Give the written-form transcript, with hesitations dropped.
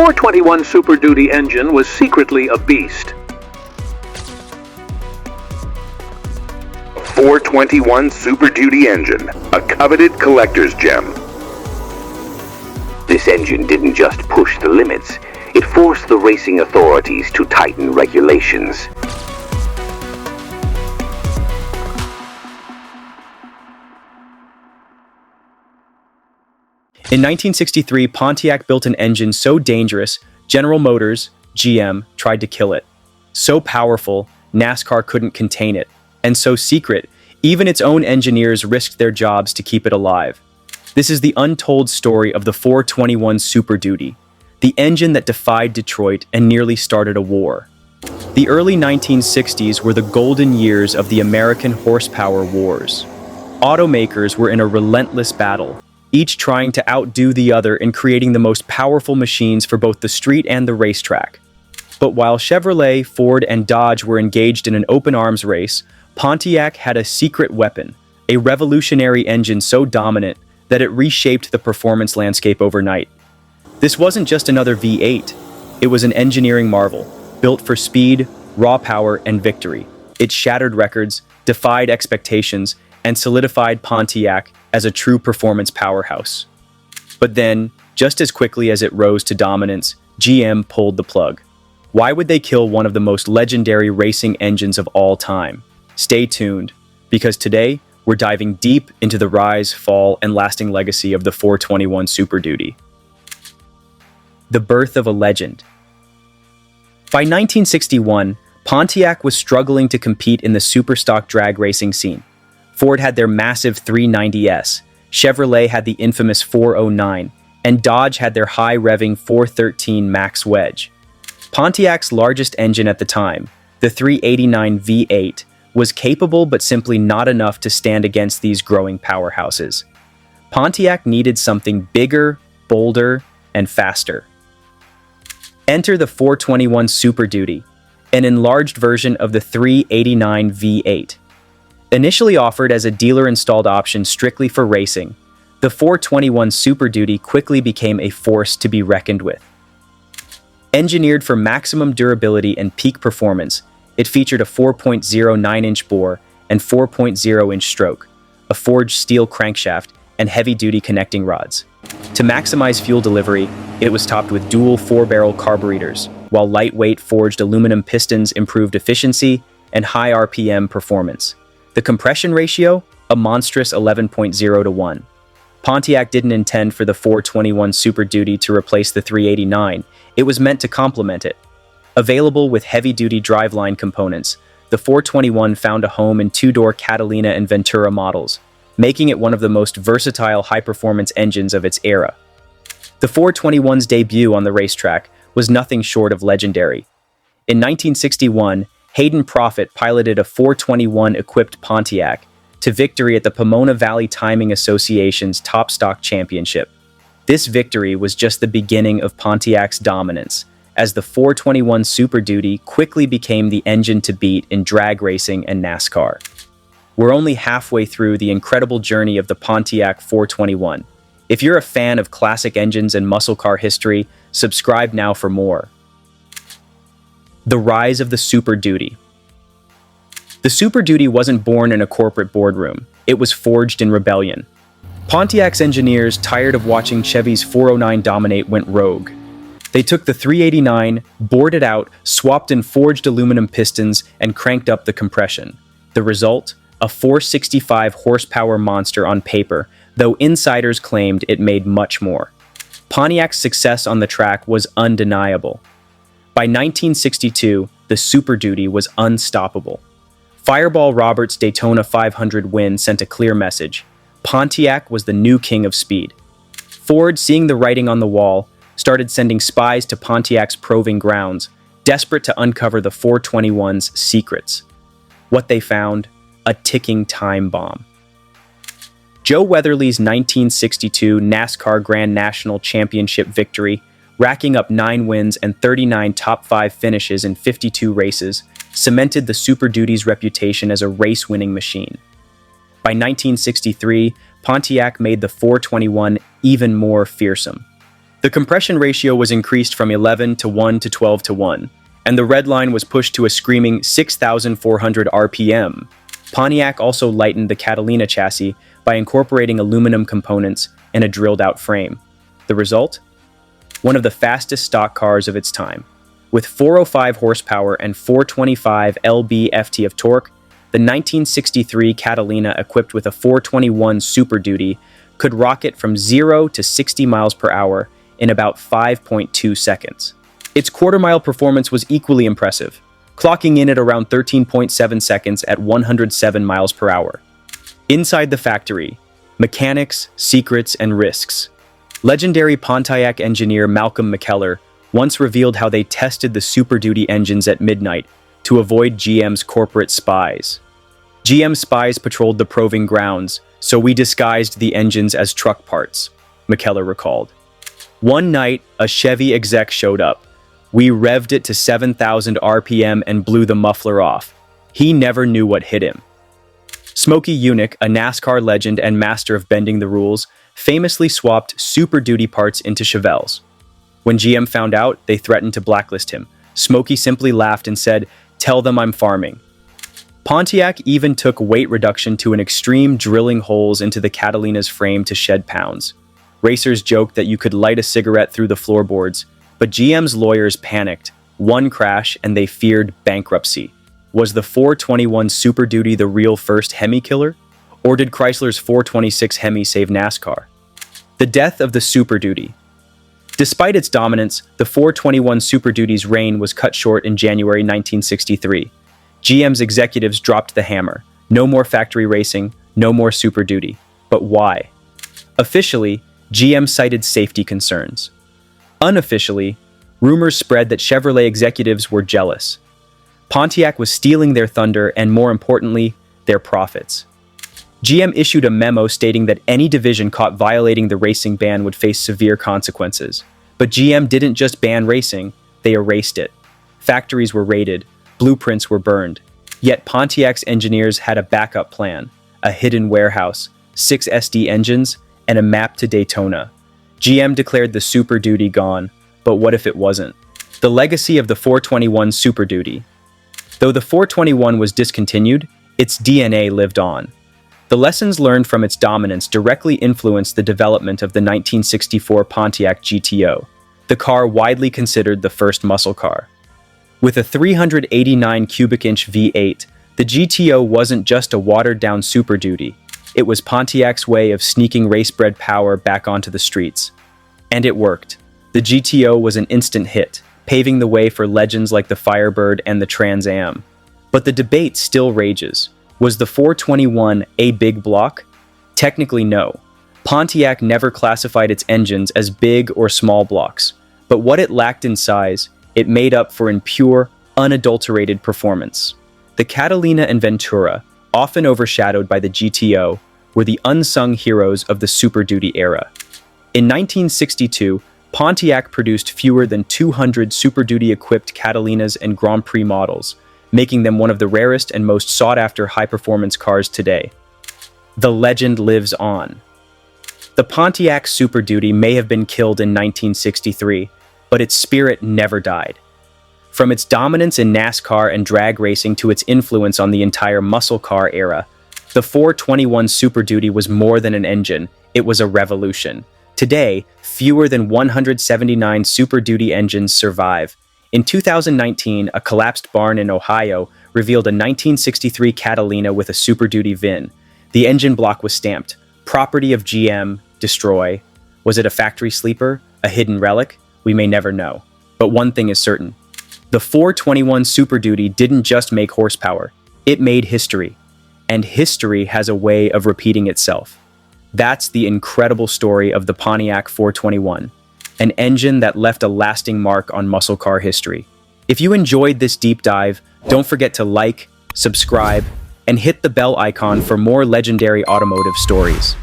421 Super Duty engine was secretly a beast. 421 Super Duty engine, a coveted collector's gem. This engine didn't just push the limits, it forced the racing authorities to tighten regulations. In 1963, Pontiac built an engine so dangerous, General Motors, GM, tried to kill it. So powerful, NASCAR couldn't contain it. And so secret, even its own engineers risked their jobs to keep it alive. This is the untold story of the 421 Super Duty, the engine that defied Detroit and nearly started a war. The early 1960s were the golden years of the American horsepower wars. Automakers were in a relentless battle, each trying to outdo the other in creating the most powerful machines for both the street and the racetrack. But while Chevrolet, Ford, and Dodge were engaged in an open-arms race, Pontiac had a secret weapon, a revolutionary engine so dominant that it reshaped the performance landscape overnight. This wasn't just another V8, it was an engineering marvel, built for speed, raw power, and victory. It shattered records, defied expectations, and solidified Pontiac as a true performance powerhouse. But then, just as quickly as it rose to dominance, GM pulled the plug. Why would they kill one of the most legendary racing engines of all time? Stay tuned, because today we're diving deep into the rise, fall, and lasting legacy of the 421 Super Duty. The birth of a legend. By 1961, Pontiac was struggling to compete in the superstock drag racing scene. Ford had their massive 390S, Chevrolet had the infamous 409, and Dodge had their high-revving 413 Max Wedge. Pontiac's largest engine at the time, the 389 V8, was capable but simply not enough to stand against these growing powerhouses. Pontiac needed something bigger, bolder, and faster. Enter the 421 Super Duty, an enlarged version of the 389 V8. Initially offered as a dealer-installed option strictly for racing, the 421 Super Duty quickly became a force to be reckoned with. Engineered for maximum durability and peak performance, it featured a 4.09-inch bore and 4.0-inch stroke, a forged steel crankshaft, and heavy-duty connecting rods. To maximize fuel delivery, it was topped with dual 4-barrel carburetors, while lightweight forged aluminum pistons improved efficiency and high RPM performance. The compression ratio, a monstrous 11.0 to 1. Pontiac didn't intend for the 421 Super Duty to replace the 389, it was meant to complement it. Available with heavy-duty driveline components, the 421 found a home in two-door Catalina and Ventura models, making it one of the most versatile high-performance engines of its era. The 421's debut on the racetrack was nothing short of legendary. In 1961, Hayden Proffitt piloted a 421-equipped Pontiac to victory at the Pomona Valley Timing Association's Top Stock Championship. This victory was just the beginning of Pontiac's dominance, as the 421 Super Duty quickly became the engine to beat in drag racing and NASCAR. We're only halfway through the incredible journey of the Pontiac 421. If you're a fan of classic engines and muscle car history, subscribe now for more. The rise of the Super Duty. The Super Duty wasn't born in a corporate boardroom. It was forged in rebellion. Pontiac's engineers, tired of watching Chevy's 409 dominate, went rogue. They took the 389, bored it out, swapped in forged aluminum pistons, and cranked up the compression. The result? A 465 horsepower monster on paper, though insiders claimed it made much more. Pontiac's success on the track was undeniable. By 1962, the Super Duty was unstoppable. Fireball Roberts' Daytona 500 win sent a clear message. Pontiac was the new king of speed. Ford, seeing the writing on the wall, started sending spies to Pontiac's proving grounds, desperate to uncover the 421's secrets. What they found? A ticking time bomb. Joe Weatherly's 1962 NASCAR Grand National Championship victory, racking up 9 wins and 39 top 5 finishes in 52 races, cemented the Super Duty's reputation as a race-winning machine. By 1963, Pontiac made the 421 even more fearsome. The compression ratio was increased from 11 to 1 to 12 to 1, and the red line was pushed to a screaming 6,400 RPM. Pontiac also lightened the Catalina chassis by incorporating aluminum components and a drilled-out frame. The result? One of the fastest stock cars of its time. With 405 horsepower and 425 lb-ft of torque, the 1963 Catalina, equipped with a 421 Super Duty, could rocket from 0 to 60 miles per hour in about 5.2 seconds. Its quarter-mile performance was equally impressive, clocking in at around 13.7 seconds at 107 miles per hour. Inside the factory, mechanics, secrets, and risks. Legendary Pontiac engineer Malcolm McKellar once revealed how they tested the Super Duty engines at midnight to avoid GM's corporate spies. GM spies patrolled the proving grounds, so we disguised the engines as truck parts, McKellar recalled. One night, a Chevy exec showed up. We revved it to 7,000 RPM and blew the muffler off. He never knew what hit him. Smokey Yunick, a NASCAR legend and master of bending the rules, famously swapped Super Duty parts into Chevelles. When GM found out, they threatened to blacklist him. Smokey simply laughed and said, "Tell them I'm farming." Pontiac even took weight reduction to an extreme, drilling holes into the Catalina's frame to shed pounds. Racers joked that you could light a cigarette through the floorboards, but GM's lawyers panicked. One crash and they feared bankruptcy. Was the 421 Super Duty the real first Hemi killer? Or did Chrysler's 426 Hemi save NASCAR? The death of the Super Duty. Despite its dominance, the 421 Super Duty's reign was cut short in January 1963. GM's executives dropped the hammer. No more factory racing, no more Super Duty. But why? Officially, GM cited safety concerns. Unofficially, rumors spread that Chevrolet executives were jealous. Pontiac was stealing their thunder and, more importantly, their profits. GM issued a memo stating that any division caught violating the racing ban would face severe consequences. But GM didn't just ban racing, they erased it. Factories were raided, blueprints were burned. Yet Pontiac's engineers had a backup plan, a hidden warehouse, 6 SD engines, and a map to Daytona. GM declared the Super Duty gone, but what if it wasn't? The legacy of the 421 Super Duty. Though the 421 was discontinued, its DNA lived on. The lessons learned from its dominance directly influenced the development of the 1964 Pontiac GTO, the car widely considered the first muscle car. With a 389 cubic inch V8, the GTO wasn't just a watered-down Super Duty. It was Pontiac's way of sneaking race-bred power back onto the streets. And it worked. The GTO was an instant hit, paving the way for legends like the Firebird and the Trans Am. But the debate still rages. Was the 421 a big block? Technically, no. Pontiac never classified its engines as big or small blocks, but what it lacked in size, it made up for in pure, unadulterated performance. The Catalina and Ventura, often overshadowed by the GTO, were the unsung heroes of the Super Duty era. In 1962, Pontiac produced fewer than 200 Super Duty-equipped Catalinas and Grand Prix models, making them one of the rarest and most sought-after high-performance cars today. The legend lives on. The Pontiac Super Duty may have been killed in 1963, but its spirit never died. From its dominance in NASCAR and drag racing to its influence on the entire muscle car era, the 421 Super Duty was more than an engine, it was a revolution. Today, fewer than 179 Super Duty engines survive. In 2019, a collapsed barn in Ohio revealed a 1963 Catalina with a Super Duty VIN. The engine block was stamped, "Property of GM, destroy." Was it a factory sleeper, a hidden relic? We may never know. But one thing is certain. The 421 Super Duty didn't just make horsepower, it made history. And history has a way of repeating itself. That's the incredible story of the Pontiac 421, an engine that left a lasting mark on muscle car history. If you enjoyed this deep dive, don't forget to like, subscribe, and hit the bell icon for more legendary automotive stories.